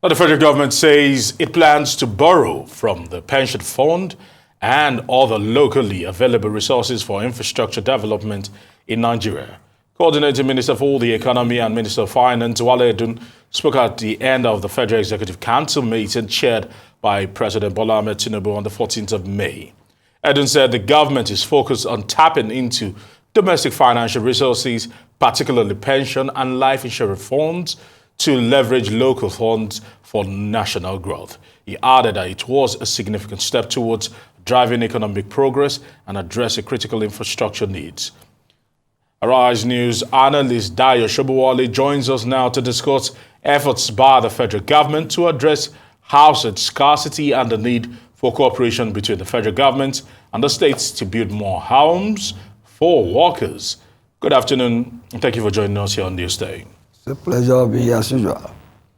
Well, the federal government says it plans to borrow from the pension fund and other locally available resources for infrastructure development in Nigeria. Coordinating Minister for the Economy and Minister of Finance, Sobowale, spoke at the end of the Federal Executive Council meeting chaired by President Bola Ahmed Tinubu on the 14th of May. Edun said the government is focused on tapping into domestic financial resources, particularly pension and life insurance funds, to leverage local funds for national growth. He added that it was a significant step towards driving economic progress and addressing critical infrastructure needs. Arise News analyst Dayo Sobowale joins us now to discuss efforts by the federal government to address housing scarcity and the need for cooperation between the federal government and the states to build more homes for workers. Good afternoon, and thank you for joining us here on this day. It's a pleasure being here as usual.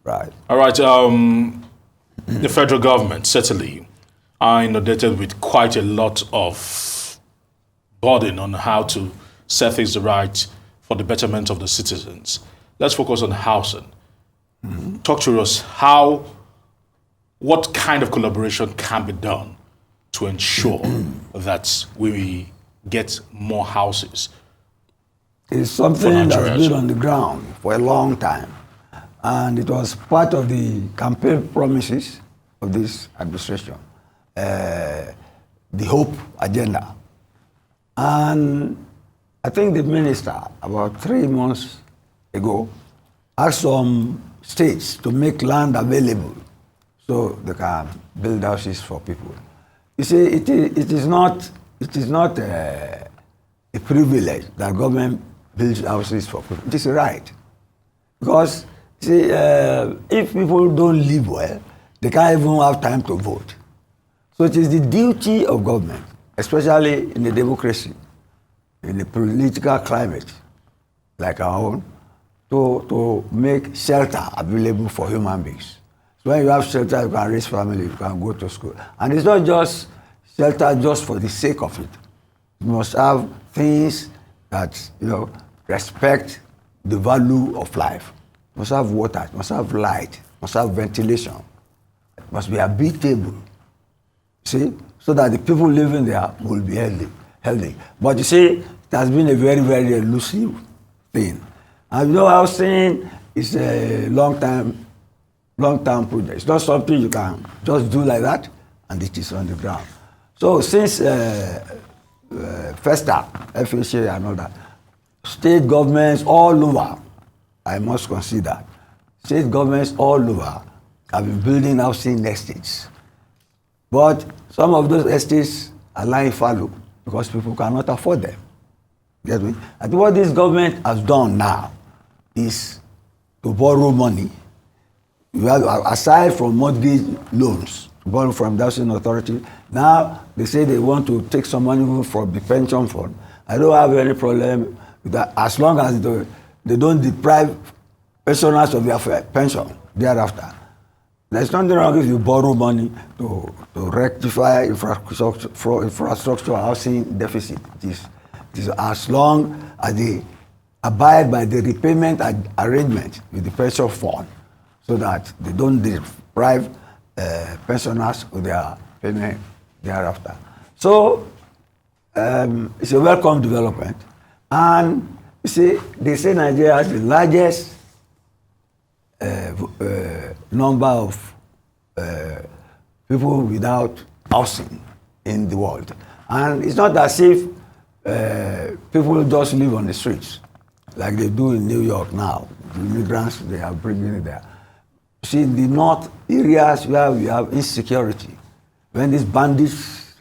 Right. All right. The federal government certainly are inundated with quite a lot of burden on how to set things right for the betterment of the citizens. Let's focus on housing. Talk to us what kind of collaboration can be done to ensure that we get more houses. It's something that's been on the ground for a long time. And it was part of the campaign promises of this administration, the Hope Agenda. And I think the minister, about 3 months ago, asked some states to make land available so they can build houses for people. You see, it is not a privilege that government builds houses for people. It is a right. Because, see, if people don't live well, they can't even have time to vote. So it is the duty of government, especially in a democracy, in a political climate like our own, to make shelter available for human beings. So when you have shelter, you can raise family, you can go to school. And it's not just shelter just for the sake of it. You must have things that, respect the value of life. You must have water, you must have light, you must have ventilation. It must be habitable. See? So that the people living there will be healthy. But you see, it has been a very, very elusive thing. And housing is a long-term project. It's not something you can just do like that, and it is on the ground. So since FESTA, FHA and all that, state governments all over, I must consider, state governments all over have been building housing estates. But some of those estates are lying fallow because people cannot afford them. Get me? And what this government has done now is to borrow money. You have, aside from mortgage loans, to borrow from the housing authority, now they say they want to take some money from the pension fund. I don't have any problem with that as long as they don't deprive pensioners of their pension thereafter. There's nothing wrong if you borrow money to rectify infrastructure housing deficit. It is as long as they abide by the repayment arrangement with the pension fund so that they don't deprive pensioners of their payment thereafter. So it's a welcome development. And you see, they say Nigeria has the largest number of people without housing in the world. And it's not as if people just live on the streets like they do in New York now. The immigrants, they are bringing it there. See, in the north areas where we have insecurity, when these bandits,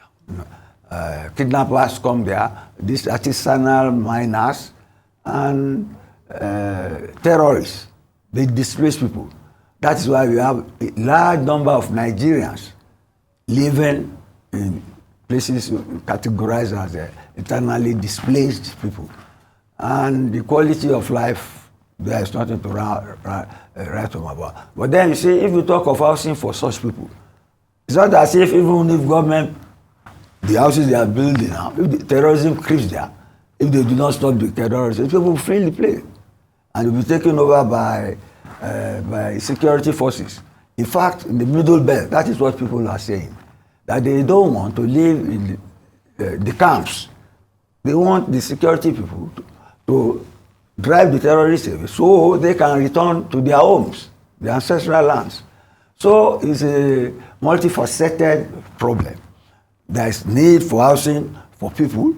kidnappers come there, these artisanal miners and terrorists, they displace people. That is why we have a large number of Nigerians living in places categorized as internally displaced people. And the quality of life, there is nothing to write home about. But then you see, if you talk of housing for such people, it's not as if even if government, the houses they are building now, if the terrorism creeps there, if they do not stop the terrorism, people will flee the place. And will be taken over by security forces. In fact, in the middle belt, that is what people are saying, that they don't want to live in the camps. They want the security people to drive the terrorists away so they can return to their homes, their ancestral lands. So it's a multifaceted problem. There is need for housing for people,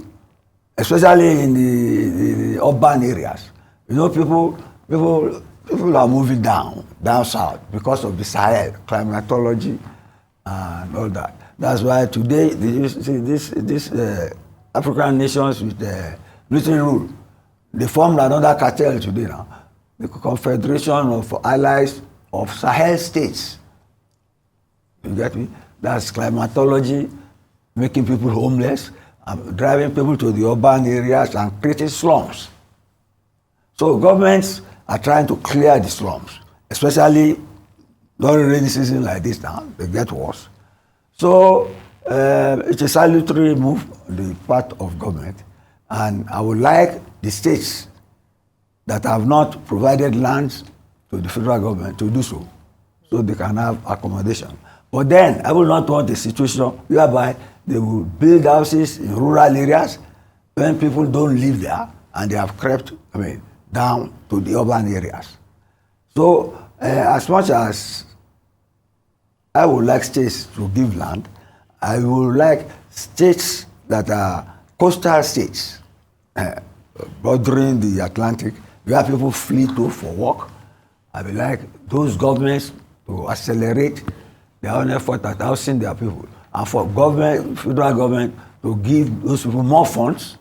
especially in the urban areas. You know, people are moving down south because of the Sahel, climatology, and all that. That's why today, you see these African nations with military rule, they formed another cartel today now, the Confederation of Allies of Sahel States. You get me? That's climatology, making people homeless, driving people to the urban areas and creating slums. So governments are trying to clear the slums, especially during rainy season like this now, they get worse. So it's a salutary move on the part of government, and I would like the states that have not provided lands to the federal government to do so they can have accommodation. But then I will not want a situation whereby they will build houses in rural areas when people don't live there and they have crept, down to the urban areas. So as much as I would like states to give land, I would like states that are coastal states, bordering the Atlantic, where people flee to for work. I would like those governments to accelerate their own effort at housing their people, and for government, federal government, to give those people more funds,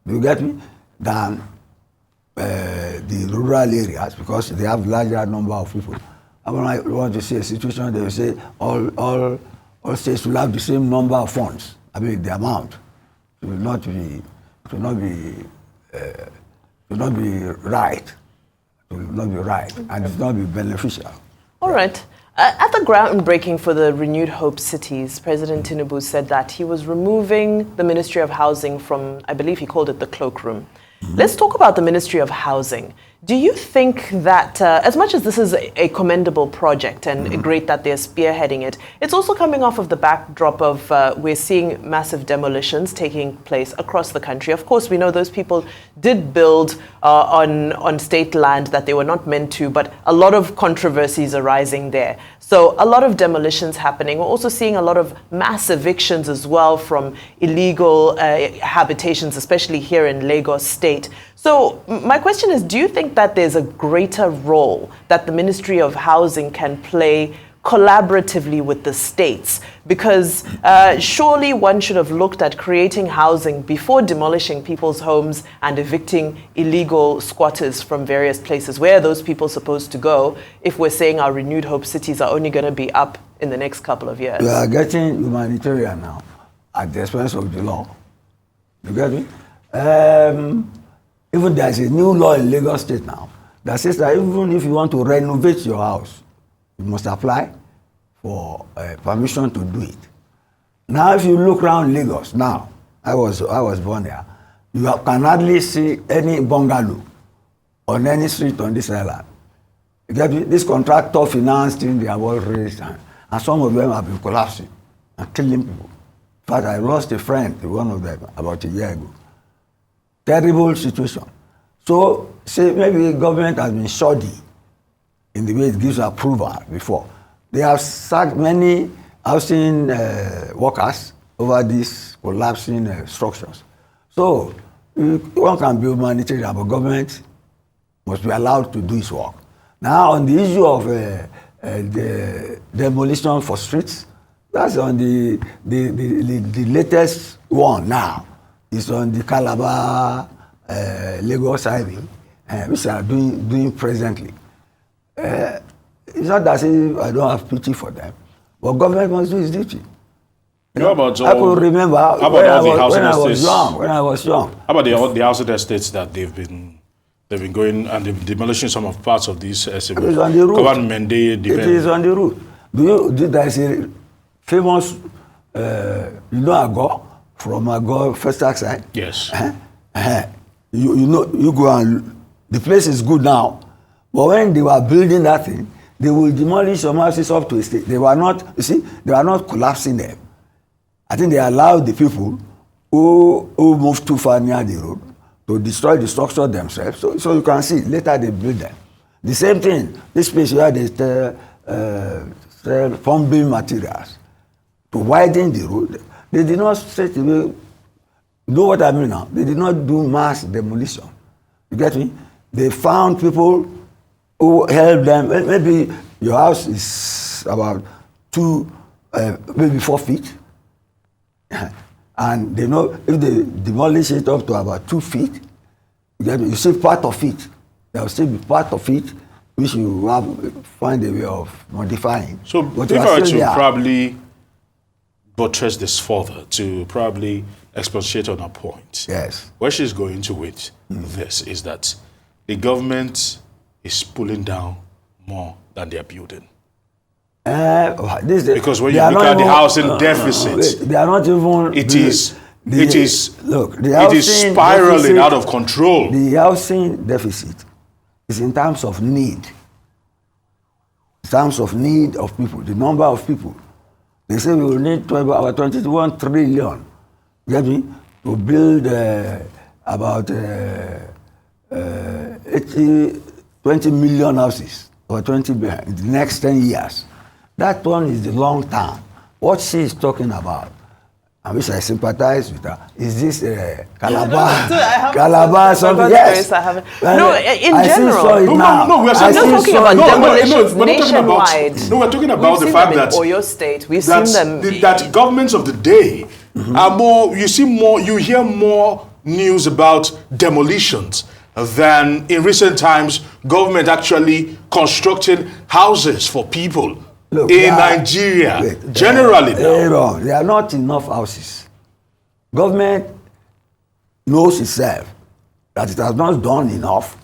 you get me, than the rural areas, because they have larger number of people. I want to see a situation, they will say all states will have the same number of funds. The amount will not be right. It will not be right, and it will not be beneficial. All right. At the groundbreaking for the Renewed Hope Cities, President Tinubu said that he was removing the Ministry of Housing from, I believe he called it the cloakroom. Mm-hmm. Let's talk about the Ministry of Housing. Do you think that, as much as this is a commendable project and great that they're spearheading it, it's also coming off of the backdrop of we're seeing massive demolitions taking place across the country. Of course, we know those people did build on state land that they were not meant to, but a lot of controversies arising there. So a lot of demolitions happening. We're also seeing a lot of mass evictions as well from illegal habitations, especially here in Lagos State. So my question is, do you think that there's a greater role that the Ministry of Housing can play collaboratively with the states? Because surely one should have looked at creating housing before demolishing people's homes and evicting illegal squatters from various places. Where are those people supposed to go if we're saying our Renewed Hope cities are only going to be up in the next couple of years? We are getting humanitarian now at the expense of the law. You get me? Even there's a new law in Lagos State now that says that even if you want to renovate your house, you must apply for permission to do it. Now, if you look around Lagos now, I was born there, you can hardly see any bungalow on any street on this island. You get me? This contractor financed in their world raised, and some of them have been collapsing and killing people. In fact, I lost a friend, one of them, about a year ago. Terrible situation. So, say maybe the government has been shoddy in the way it gives approval before. They have sacked many housing workers over these collapsing structures. So, one can be humanitarian, but government must be allowed to do its work. Now, on the issue of the demolition for streets, that's on the latest one now. It's on the Calabar Lagos highway, which they are doing presently. It's not that I don't have pity for them, but government must do its duty. I could remember when I was young. How about the housing estates that they've been going and they've demolishing some of parts of these government? It is on the route. There is a famous, Agor, from Agor First Tax side. Yes. You go and the place is good now, but when they were building that thing, they will demolish some houses up to a state. They were not, you see, they were not collapsing them. I think they allowed the people who moved too far near the road to destroy the structure themselves. So you can see, later they build them. The same thing, this place where they sell form beam materials to widen the road. They did not straight away, you know what I mean now? They did not do mass demolition. You get me? They found people who helped them. Maybe your house is about maybe 4 feet. And they know if they demolish it up to about 2 feet, you get me? You see part of it. There will still be part of it which you have find a way of modifying. So if I were to probably buttress this further, to probably expatiate on her point. Yes. Where she's going to with this is that the government is pulling down more than they're building. Because when you look at the housing deficit, they are not even. It is spiraling deficit, out of control. The housing deficit is in terms of need. In terms of need of people, the number of people. They say we will need about 21 trillion. Get me? To build about 20 million houses or 20 in the next 10 years. That one is the long term. What she is talking about, I wish I sympathize with her, is this Calabar something? Yes. No, in general. No, we're not talking about demolitions nationwide. No, we're talking about the fact that Oyo State, we've seen them. That governments of the day are more, you hear more news about demolitions than in recent times government actually constructing houses for people. Look, in Nigeria, generally now. There are not enough houses. Government knows itself that it has not done enough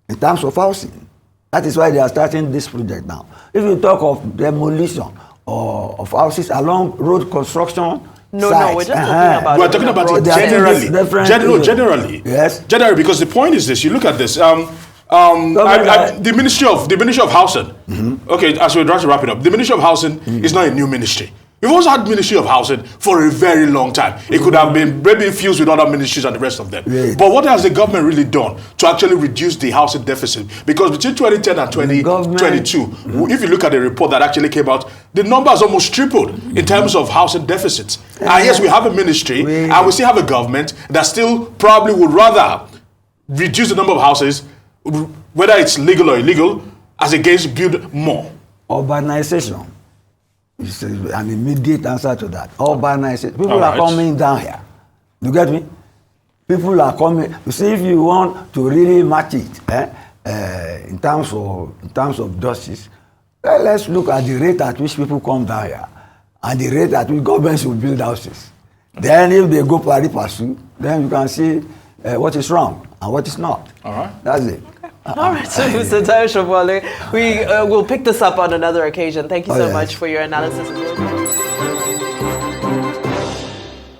in terms of housing. That is why they are starting this project now. If you talk of demolition or of houses along road construction sites, we're just talking about we're talking about it generally. Generally. Yes. Generally, because the point is this, you look at this, the Ministry of Housing. Okay, as we're trying to wrap it up, the Ministry of Housing is not a new ministry. We've also had Ministry of Housing for a very long time. It could have been maybe fused with other ministries and the rest of them. Right. But what has the government really done to actually reduce the housing deficit? Because between 2010 and 2022, if you look at the report that actually came out, the numbers almost tripled in terms of housing deficits. And yes, we have a ministry and we still have a government that still probably would rather reduce the number of houses, whether it's legal or illegal, as against build more. Urbanization is an immediate answer to that. Urbanization. People are coming down here. You get me? People are coming. You see, if you want to really match it in terms of justice, let's look at the rate at which people come down here and the rate at which governments will build houses. Then if they go pari passu, then you can see what is wrong and what is not. All right. That's it. All right, so Mr. Dayo Sobowale, we will pick this up on another occasion. Thank you so much for your analysis.